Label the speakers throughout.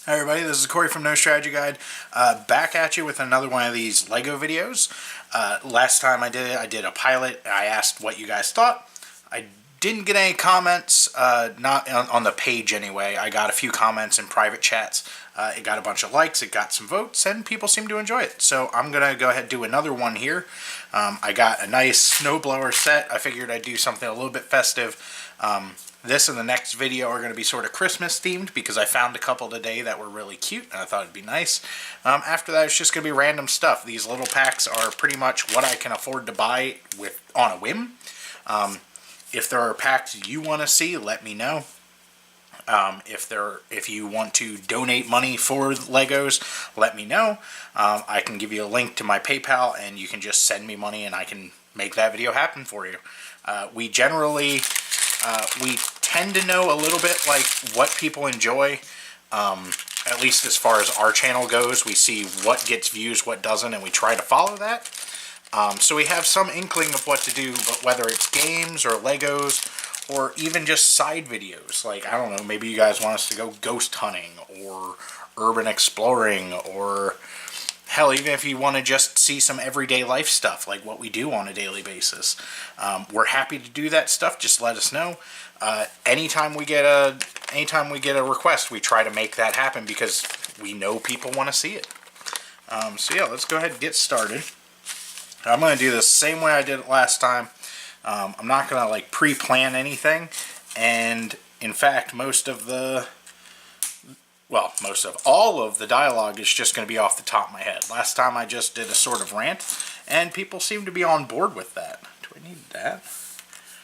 Speaker 1: Hi everybody, this is Corey from No Strategy Guide, back at you with another one of these LEGO videos. Last time I did it, I did a pilot. I asked what you guys thought. I didn't get any comments, not on the page anyway. I got a few comments in private chats. It got a bunch of likes, it got some votes, and people seem to enjoy it. So I'm going to go ahead and do another one here. I got a nice snowblower set. I figured I'd do something a little bit festive. This and the next video are going to be sort of Christmas themed because I found a couple today that were really cute and I thought it'd be nice. After that, it's just going to be random stuff. These little packs are pretty much what I can afford to buy on a whim. If there are packs you want to see, let me know. If you want to donate money for Legos, let me know. I can give you a link to my PayPal and you can just send me money and I can make that video happen for you. We tend to know a little bit like what people enjoy, at least as far as our channel goes. We see what gets views, what doesn't, and we try to follow that. So we have some inkling of what to do, but whether it's games or Legos or even just side videos, like, I don't know, maybe you guys want us to go ghost hunting or urban exploring, or hell, even if you want to just see some everyday life stuff, like what we do on a daily basis. We're happy to do that stuff. Just let us know. Anytime we get a request, we try to make that happen because we know people want to see it. So yeah, let's go ahead and get started. I'm going to do this the same way I did it last time. I'm not going to like pre-plan anything, and in fact, all of the dialogue is just going to be off the top of my head. Last time I just did a sort of rant, and people seem to be on board with that. Do I need that?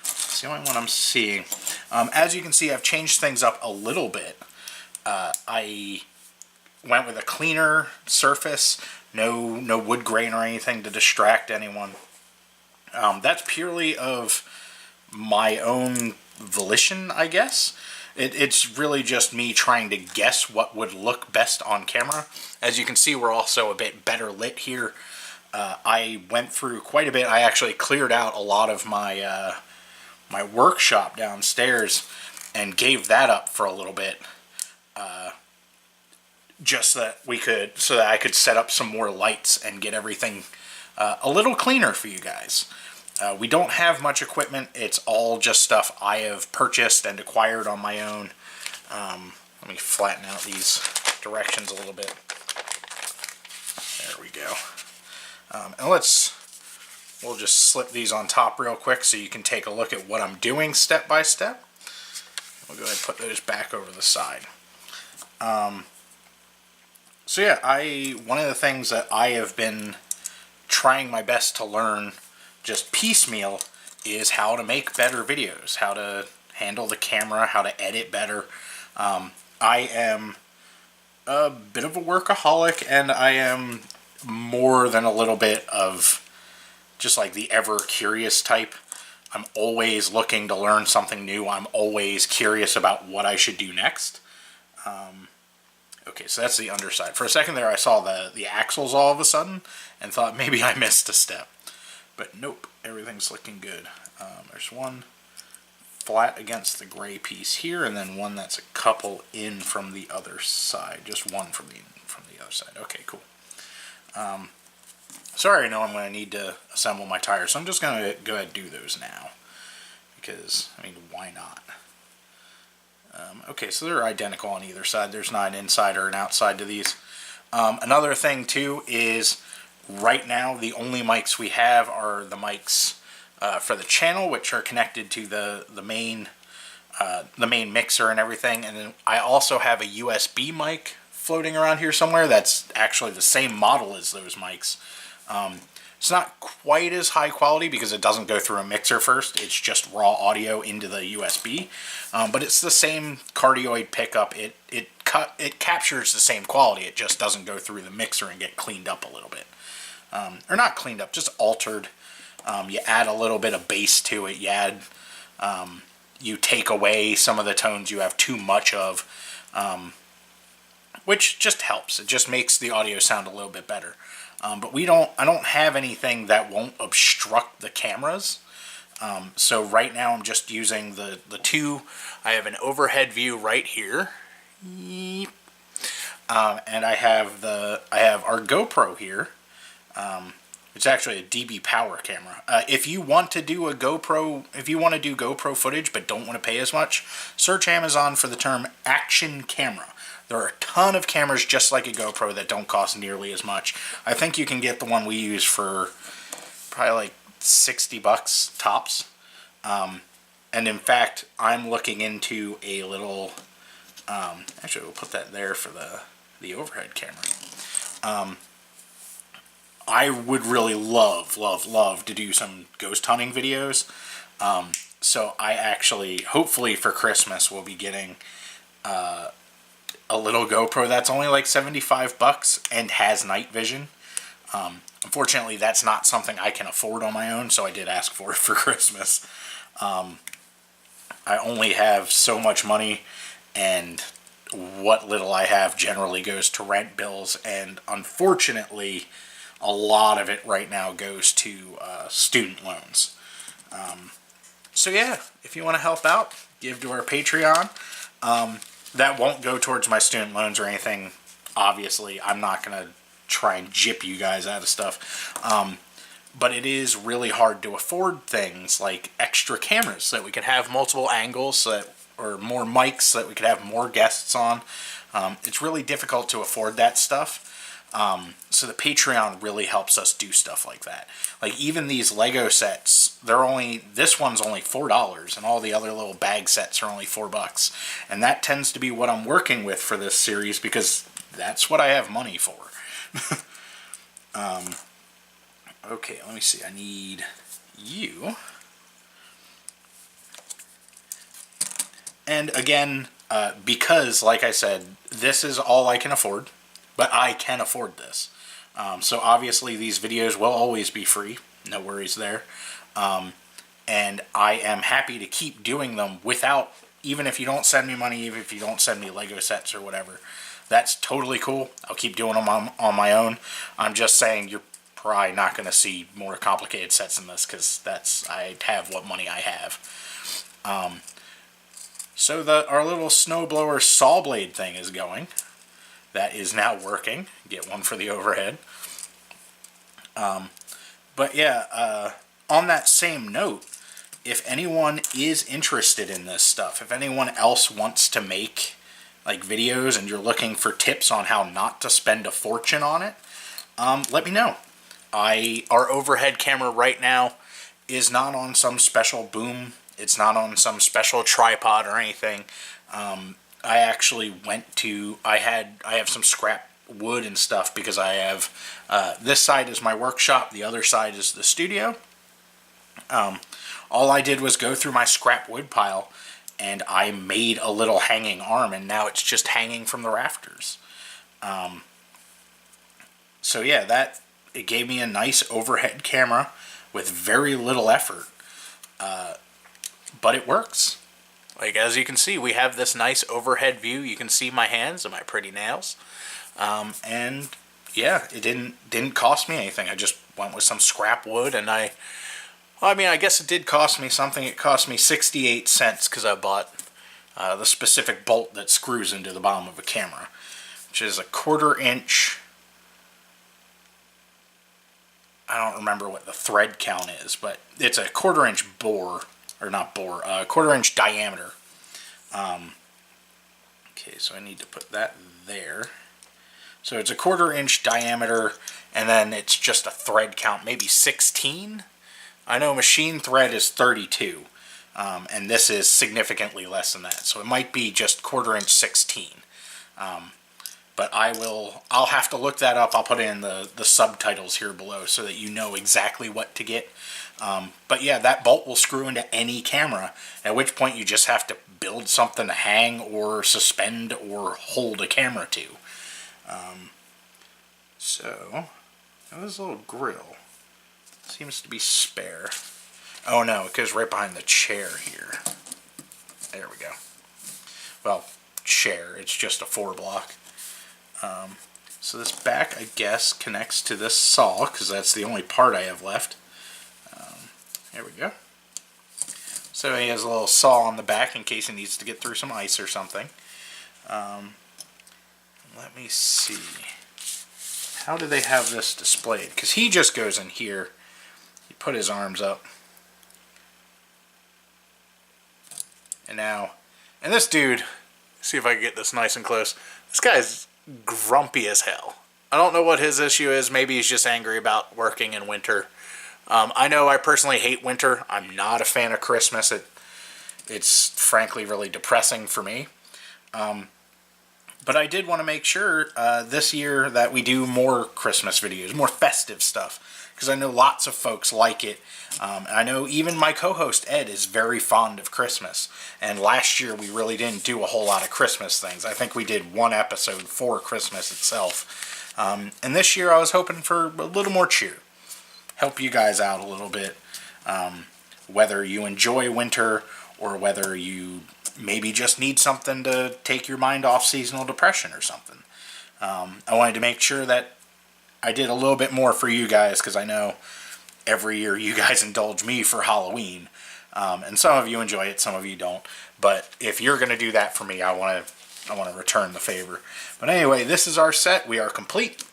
Speaker 1: It's the only one I'm seeing. As you can see, I've changed things up a little bit. I went with a cleaner surface, no wood grain or anything to distract anyone. That's purely of my own volition, I guess. It's really just me trying to guess what would look best on camera. As you can see, we're also a bit better lit here. I went through quite a bit. I actually cleared out a lot of my my workshop downstairs and gave that up for a little bit, just so that I could set up some more lights and get everything a little cleaner for you guys. We don't have much equipment. It's all just stuff I have purchased and acquired on my own. Let me flatten out these directions a little bit. There we go. And we'll just slip these on top real quick so you can take a look at what I'm doing step by step. We'll go ahead and put those back over the side. So yeah, one of the things that I have been trying my best to learn just piecemeal is how to make better videos, how to handle the camera, how to edit better. I am a bit of a workaholic, and I am more than a little bit of just like the ever curious type. I'm always looking to learn something new. I'm always curious about what I should do next. Okay, so that's the underside. For a second there, I saw the axles all of a sudden and thought maybe I missed a step. But nope, everything's looking good. There's one flat against the gray piece here, and then one that's a couple in from the other side. Just one from the other side. Okay, cool. Sorry, I know I'm going to need to assemble my tires, so I'm just going to go ahead and do those now. Because, I mean, why not? Okay, so they're identical on either side. There's not an inside or an outside to these. Another thing, too, is right now the only mics we have are the mics for the channel, which are connected to the main mixer and everything. And then I also have a USB mic floating around here somewhere that's actually the same model as those mics. It's not quite as high quality because it doesn't go through a mixer first. It's just raw audio into the USB. But it's the same cardioid pickup. It captures the same quality. It just doesn't go through the mixer and get cleaned up a little bit. Or not cleaned up, just altered. You add a little bit of bass to it. You take away some of the tones you have too much of, which just helps. It just makes the audio sound a little bit better. But I don't have anything that won't obstruct the cameras. So right now I'm just using the two. I have an overhead view right here. And I have our GoPro here. It's actually a DB Power camera. If you want to do GoPro footage but don't want to pay as much, search Amazon for the term action camera. There are a ton of cameras just like a GoPro that don't cost nearly as much. I think you can get the one we use for probably like $60 tops. And in fact, I'm looking into a little... actually, we'll put that there for the overhead camera. I would really love to do some ghost hunting videos. So I actually, hopefully for Christmas, will be getting a little GoPro that's only like $75 and has night vision. Unfortunately, that's not something I can afford on my own, so I did ask for it for Christmas. I only have so much money, and what little I have generally goes to rent bills, and unfortunately, a lot of it right now goes to student loans. So yeah, if you want to help out, give to our Patreon. That won't go towards my student loans or anything. Obviously, I'm not going to try and gyp you guys out of stuff. But it is really hard to afford things like extra cameras so that we can have multiple angles, or more mics so that we could have more guests on. It's really difficult to afford that stuff. So the Patreon really helps us do stuff like that. Like even these Lego sets, this one's only $4, and all the other little bag sets are only $4. And that tends to be what I'm working with for this series because that's what I have money for. Okay, let me see. I need you. And again, because, like I said, this is all I can afford, but I can afford this. So obviously these videos will always be free. No worries there. And I am happy to keep doing them without, even if you don't send me money, even if you don't send me Lego sets or whatever. That's totally cool. I'll keep doing them on my own. I'm just saying you're probably not going to see more complicated sets than this because I have what money I have. So our little Snowblower saw blade thing is going. That is now working. Get one for the overhead. But yeah, on that same note, if anyone is interested in this stuff, if anyone else wants to make like videos and you're looking for tips on how not to spend a fortune on it, let me know. Our overhead camera right now is not on some special boom. It's not on some special tripod or anything. I actually I have some scrap wood and stuff because I have, this side is my workshop, the other side is the studio. All I did was go through my scrap wood pile and I made a little hanging arm, and now it's just hanging from the rafters. So yeah, it gave me a nice overhead camera with very little effort. But it works. Like, as you can see, we have this nice overhead view. You can see my hands and my pretty nails. And yeah, it didn't cost me anything. I just went with some scrap wood, and I guess it did cost me something. It cost me 68 cents because I bought the specific bolt that screws into the bottom of a camera, which is a 1/4 inch. I don't remember what the thread count is, but it's a 1/4 inch bore, or not bore, 1/4 inch diameter. Okay, so I need to put that there. So it's a 1/4 inch diameter, and then it's just a thread count, maybe 16. I know machine thread is 32, and this is significantly less than that. So it might be just 1/4 inch 16. But I'll have to look that up. I'll put in the subtitles here below so that you know exactly what to get. But yeah, that bolt will screw into any camera, at which point you just have to build something to hang or suspend or hold a camera to. So, this little grill seems to be spare. Oh no, it goes right behind the chair here. There we go. Well, chair, it's just a 4-block. So this back, I guess, connects to this saw, because that's the only part I have left. There we go. So he has a little saw on the back in case he needs to get through some ice or something. Let me see. How do they have this displayed? Because he just goes in here. He put his arms up. And now, and this dude, see if I can get this nice and close. This guy's grumpy as hell. I don't know what his issue is. Maybe he's just angry about working in winter. I know I personally hate winter. I'm not a fan of Christmas. It's frankly really depressing for me. But I did want to make sure this year that we do more Christmas videos, more festive stuff, because I know lots of folks like it. I know even my co-host Ed is very fond of Christmas. And last year we really didn't do a whole lot of Christmas things. I think we did one episode for Christmas itself. And this year I was hoping for a little more cheer. Help you guys out a little bit. Whether you enjoy winter or whether you maybe just need something to take your mind off seasonal depression or something. I wanted to make sure that I did a little bit more for you guys, because I know every year you guys indulge me for Halloween. And some of you enjoy it, some of you don't. But if you're going to do that for me, I want to return the favor. But anyway, this is our set. We are complete.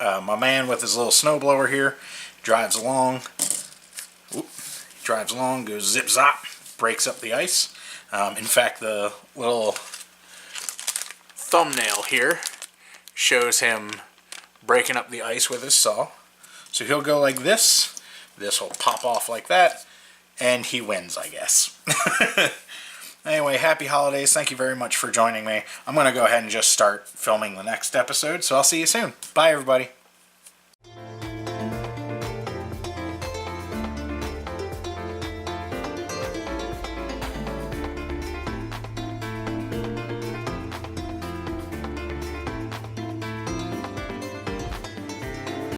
Speaker 1: My man with his little snowblower here drives along. Drives along, goes zip zop, breaks up the ice. In fact, the little thumbnail here shows him breaking up the ice with his saw. So he'll go like this. This will pop off like that. And he wins, I guess. Anyway, happy holidays. Thank you very much for joining me. I'm going to go ahead and just start filming the next episode. So I'll see you soon. Bye, everybody.